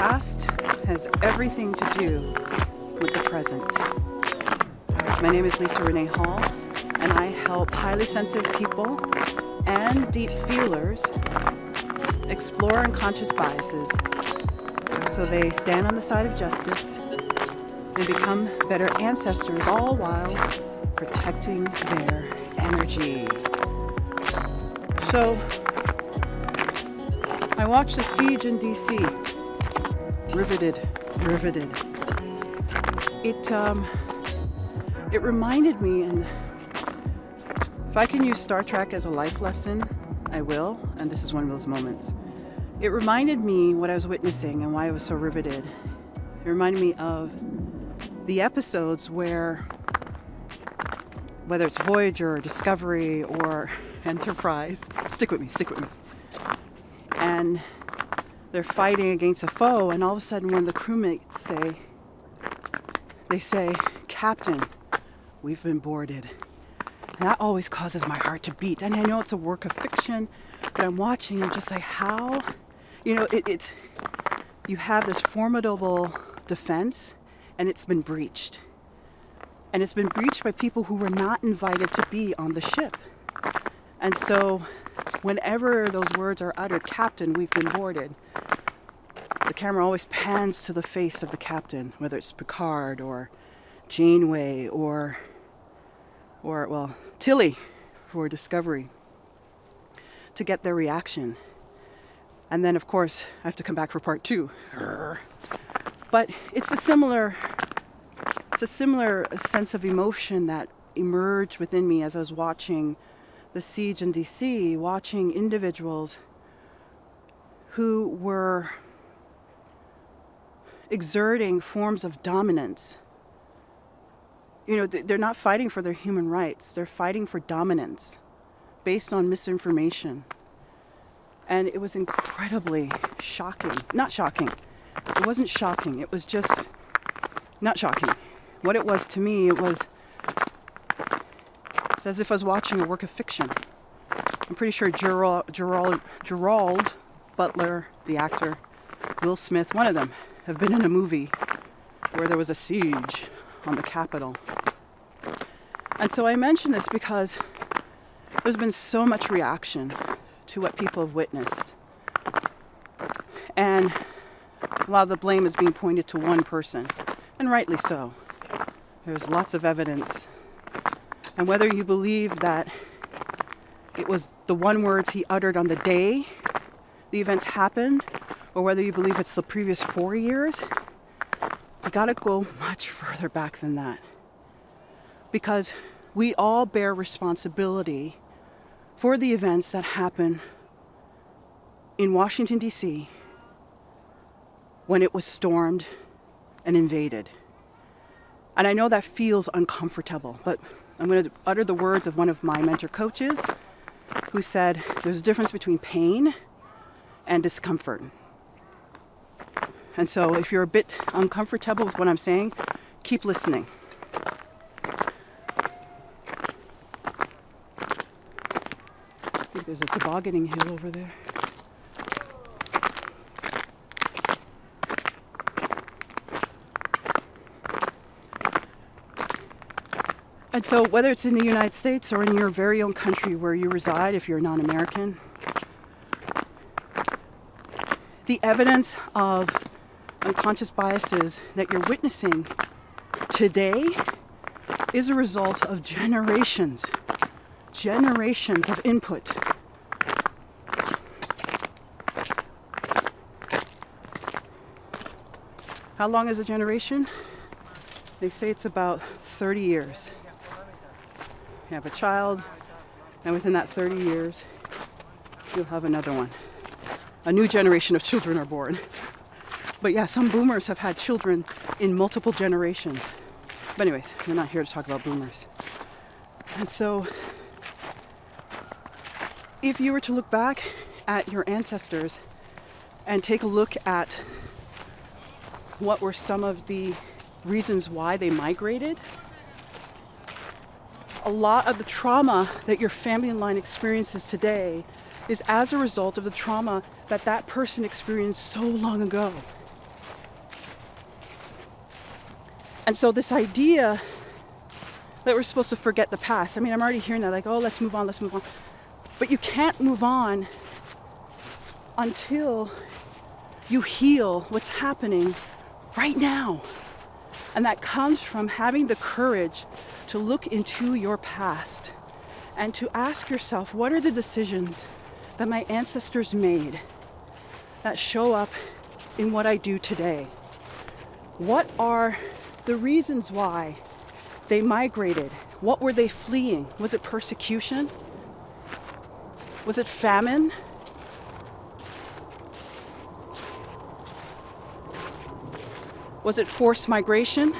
past has everything to do with the present. My name is Lisa Renee Hall, and I help highly sensitive people and deep feelers explore unconscious biases so they stand on the side of justice, they become better ancestors, all while protecting their energy. So, I watched the siege in DC. Riveted. It reminded me, and if I can use Star Trek as a life lesson, I will, and this is one of those moments. It reminded me what I was witnessing and why I was so riveted. It reminded me of the episodes where, whether it's Voyager or Discovery or Enterprise, stick with me. And they're fighting against a foe, and all of a sudden one of the crewmates say, "Captain, we've been boarded." And that always causes my heart to beat. And I know it's a work of fiction, but I'm watching and just like, how, it's you have this formidable defense, and it's been breached. And it's been breached by people who were not invited to be on the ship. And so whenever those words are uttered, "Captain, we've been boarded," the camera always pans to the face of the captain, whether it's Picard or Janeway or Tilly for Discovery, to get their reaction. And then, of course, I have to come back for part 2. But it's a similar sense of emotion that emerged within me as I was watching the siege in DC, watching individuals who were exerting forms of dominance. They're not fighting for their human rights. They're fighting for dominance based on misinformation. And it was incredibly shocking. Not shocking. It wasn't shocking. It was just not shocking. What it was to me, it's as if I was watching a work of fiction. I'm pretty sure Gerald Butler, the actor, Will Smith, one of them, have been in a movie where there was a siege on the Capitol. And so I mention this because there's been so much reaction to what people have witnessed. And a lot of the blame is being pointed to one person, and rightly so. There's lots of evidence. And whether you believe that it was the one words he uttered on the day the events happened, or whether you believe it's the previous 4 years, you gotta go much further back than that. Because we all bear responsibility for the events that happen in Washington, D.C. when it was stormed and invaded. And I know that feels uncomfortable, but I'm going to utter the words of one of my mentor coaches who said there's a difference between pain and discomfort. And so if you're a bit uncomfortable with what I'm saying, keep listening. I think there's a tobogganing hill over there. And so whether it's in the United States or in your very own country where you reside, if you're non-American, the evidence of unconscious biases that you're witnessing today is a result of generations of input. How long is a generation? They say it's about 30 years. You have a child, and within that 30 years, you'll have another one. A new generation of children are born. But yeah, some boomers have had children in multiple generations. But anyways, we're not here to talk about boomers. And so, if you were to look back at your ancestors and take a look at what were some of the reasons why they migrated, a lot of the trauma that your family line experiences today is as a result of the trauma that that person experienced so long ago. And so this idea that we're supposed to forget the past, I mean, I'm already hearing that, like, oh, let's move on. But you can't move on until you heal what's happening right now. And that comes from having the courage to look into your past and to ask yourself, what are the decisions that my ancestors made that show up in what I do today? What are the reasons why they migrated? What were they fleeing? Was it persecution? Was it famine? Was it forced migration?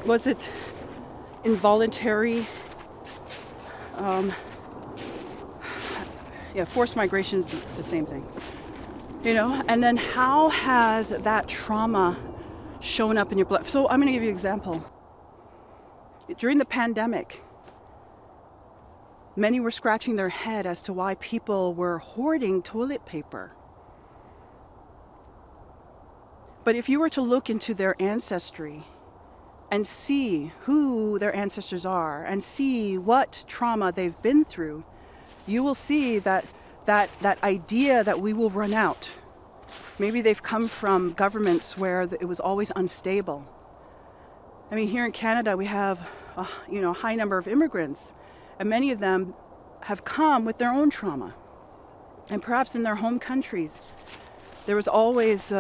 Was it involuntary? Forced migration is the same thing. And then how has that trauma shown up in your blood? So I'm going to give you an example. During the pandemic, many were scratching their head as to why people were hoarding toilet paper. But if you were to look into their ancestry and see who their ancestors are and see what trauma they've been through, you will see that idea that we will run out. Maybe they've come from governments where it was always unstable. I mean, here in Canada, we have a high number of immigrants, and many of them have come with their own trauma. And perhaps in their home countries, there was always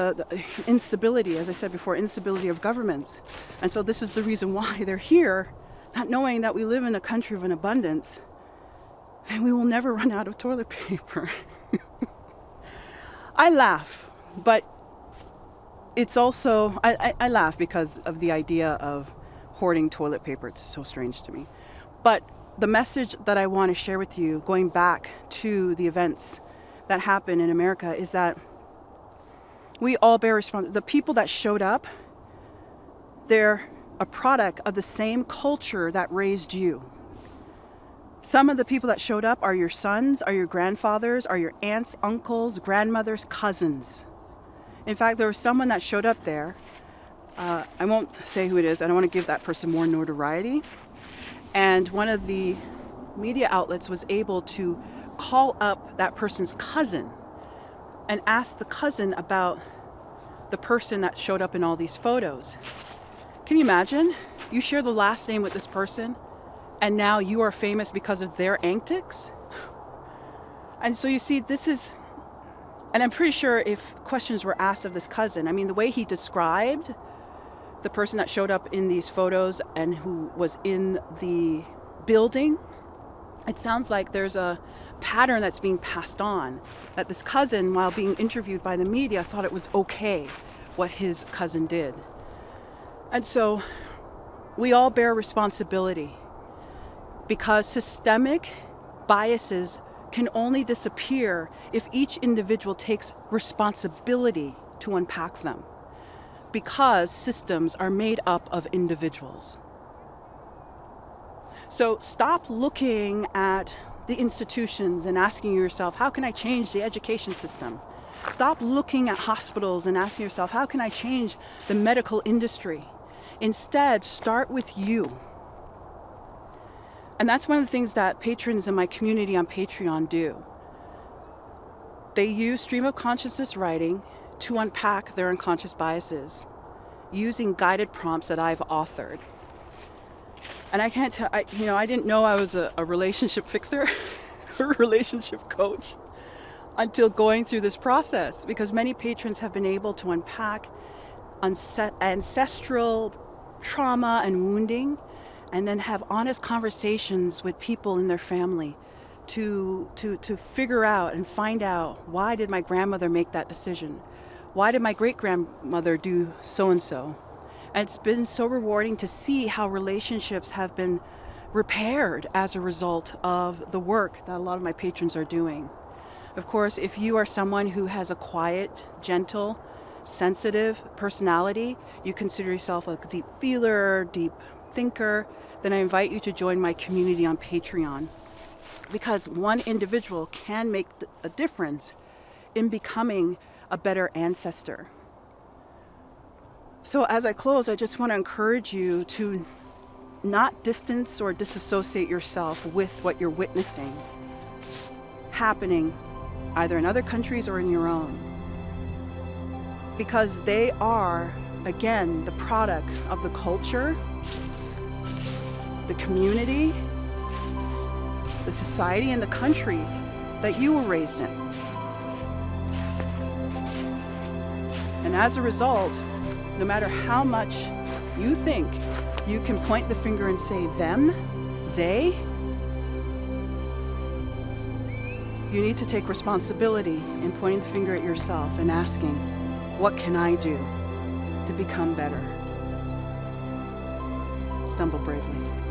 instability, as I said before, instability of governments. And so this is the reason why they're here, not knowing that we live in a country of an abundance and we will never run out of toilet paper. I laugh, but it's also, I laugh because of the idea of hoarding toilet paper. It's so strange to me. But the message that I want to share with you, going back to the events that happened in America, is that we all bear responsibility. The people that showed up, they're a product of the same culture that raised you. Some of the people that showed up are your sons, are your grandfathers, are your aunts, uncles, grandmothers, cousins. In fact, there was someone that showed up there. I won't say who it is. I don't want to give that person more notoriety. And one of the media outlets was able to call up that person's cousin and ask the cousin about the person that showed up in all these photos. Can you imagine? You share the last name with this person, and now you are famous because of their antics? And so you see, this is, and I'm pretty sure if questions were asked of this cousin, I mean, the way he described the person that showed up in these photos and who was in the building, it sounds like there's a pattern that's being passed on, that this cousin, while being interviewed by the media, thought it was okay what his cousin did. And so we all bear responsibility, because systemic biases can only disappear if each individual takes responsibility to unpack them, because systems are made up of individuals. So stop looking at the institutions and asking yourself, how can I change the education system? Stop looking at hospitals and asking yourself, how can I change the medical industry? Instead, start with you. And that's one of the things that patrons in my community on Patreon do. They use stream of consciousness writing to unpack their unconscious biases using guided prompts that I've authored. And I can't tell, I didn't know I was a relationship fixer or a relationship coach until going through this process, because many patrons have been able to unpack ancestral trauma and wounding, and then have honest conversations with people in their family to figure out and find out, why did my grandmother make that decision? Why did my great-grandmother do so-and-so? And it's been so rewarding to see how relationships have been repaired as a result of the work that a lot of my patrons are doing. Of course, if you are someone who has a quiet, gentle, sensitive personality, you consider yourself a deep feeler, deep thinker, then I invite you to join my community on Patreon, because one individual can make a difference in becoming a better ancestor. So as I close, I just want to encourage you to not distance or disassociate yourself with what you're witnessing happening either in other countries or in your own. Because they are, again, the product of the culture, the community, the society, and the country that you were raised in. And as a result, no matter how much you think you can point the finger and say them, they, you need to take responsibility in pointing the finger at yourself and asking, what can I do to become better? Stumble bravely.